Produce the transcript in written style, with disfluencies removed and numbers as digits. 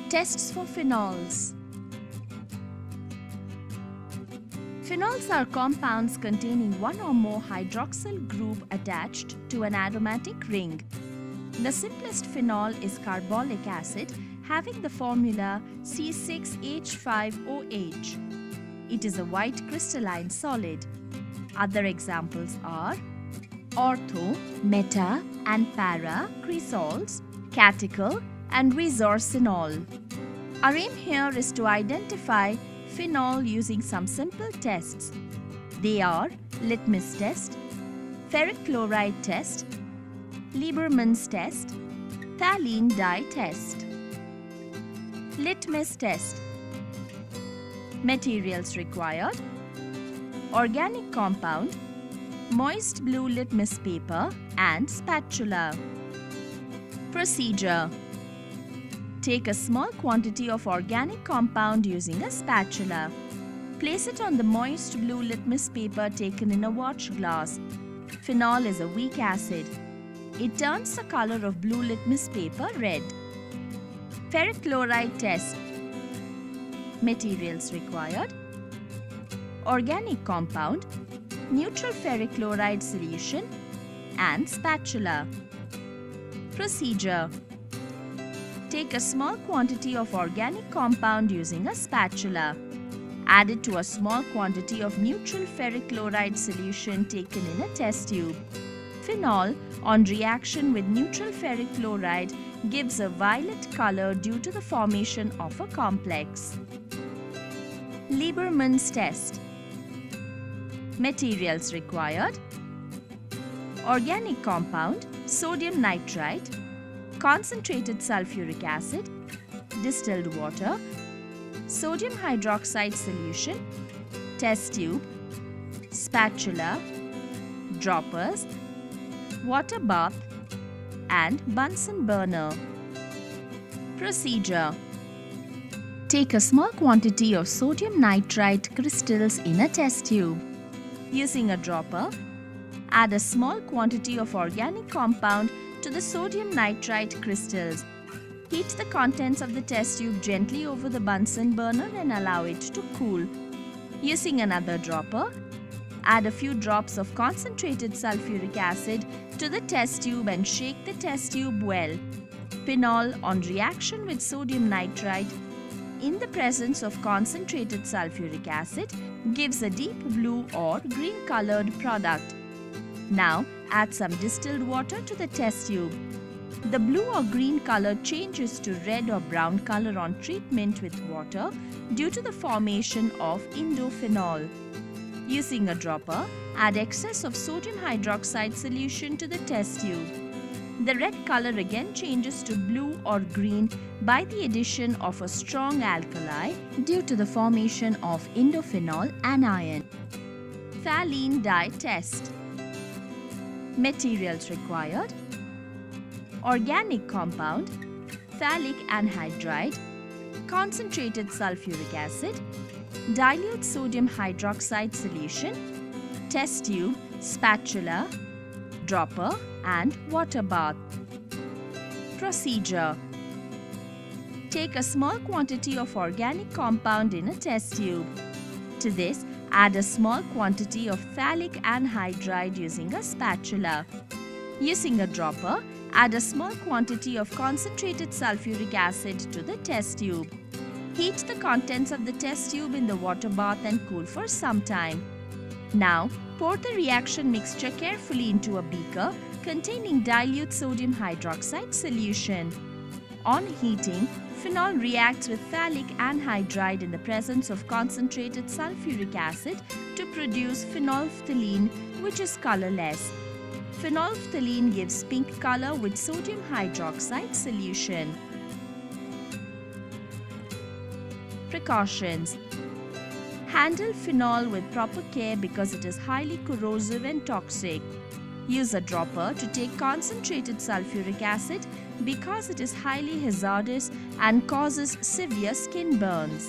Tests for phenols. Phenols are compounds containing one or more hydroxyl group attached to an aromatic ring. The simplest phenol is carbolic acid, having the formula C6H5OH. It is a white crystalline solid. Other examples are ortho, meta and para cresols, catechol and resorcinol. Our aim here is to identify phenol using some simple tests. They are litmus test, ferric chloride test, Liebermann's test, phthalein dye test. Litmus test. Materials required: organic compound, moist blue litmus paper and spatula. Procedure: take a small quantity of organic compound using a spatula. Place it on the moist blue litmus paper taken in a watch glass. Phenol is a weak acid. It turns the color of blue litmus paper red. Ferric chloride test. Materials required: organic compound, neutral ferric chloride solution and spatula. Procedure: take a small quantity of organic compound using a spatula. Add it to a small quantity of neutral ferric chloride solution taken in a test tube. Phenol, on reaction with neutral ferric chloride, gives a violet color due to the formation of a complex. Liebermann's test. Materials required: organic compound, sodium nitrite, concentrated sulphuric acid, distilled water, sodium hydroxide solution, test tube, spatula, droppers, water bath and Bunsen burner. Procedure: take a small quantity of sodium nitrite crystals in a test tube. Using a dropper, add a small quantity of organic compound to the sodium nitrite crystals. Heat the contents of the test tube gently over the Bunsen burner and allow it to cool. Using another dropper, add a few drops of concentrated sulphuric acid to the test tube and shake the test tube well. Phenol, on reaction with sodium nitrite in the presence of concentrated sulphuric acid, gives a deep blue or green colored product. Now add some distilled water to the test tube. The blue or green color changes to red or brown color on treatment with water due to the formation of indophenol. Using a dropper, add excess of sodium hydroxide solution to the test tube. The red color again changes to blue or green by the addition of a strong alkali due to the formation of indophenol anion. Phthalein dye test. Materials required: organic compound, phthalic anhydride, concentrated sulphuric acid, dilute sodium hydroxide solution, test tube, spatula, dropper and water bath. Procedure: take a small quantity of organic compound in a test tube. To this, add a small quantity of phthalic anhydride using a spatula. Using a dropper, add a small quantity of concentrated sulphuric acid to the test tube. Heat the contents of the test tube in the water bath and cool for some time. Now, pour the reaction mixture carefully into a beaker containing dilute sodium hydroxide solution. On heating, phenol reacts with phthalic anhydride in the presence of concentrated sulphuric acid to produce phenolphthalein, which is colorless. Phenolphthalein gives pink color with sodium hydroxide solution. Precautions: handle phenol with proper care because it is highly corrosive and toxic. Use a dropper to take concentrated sulphuric acid because it is highly hazardous and causes severe skin burns.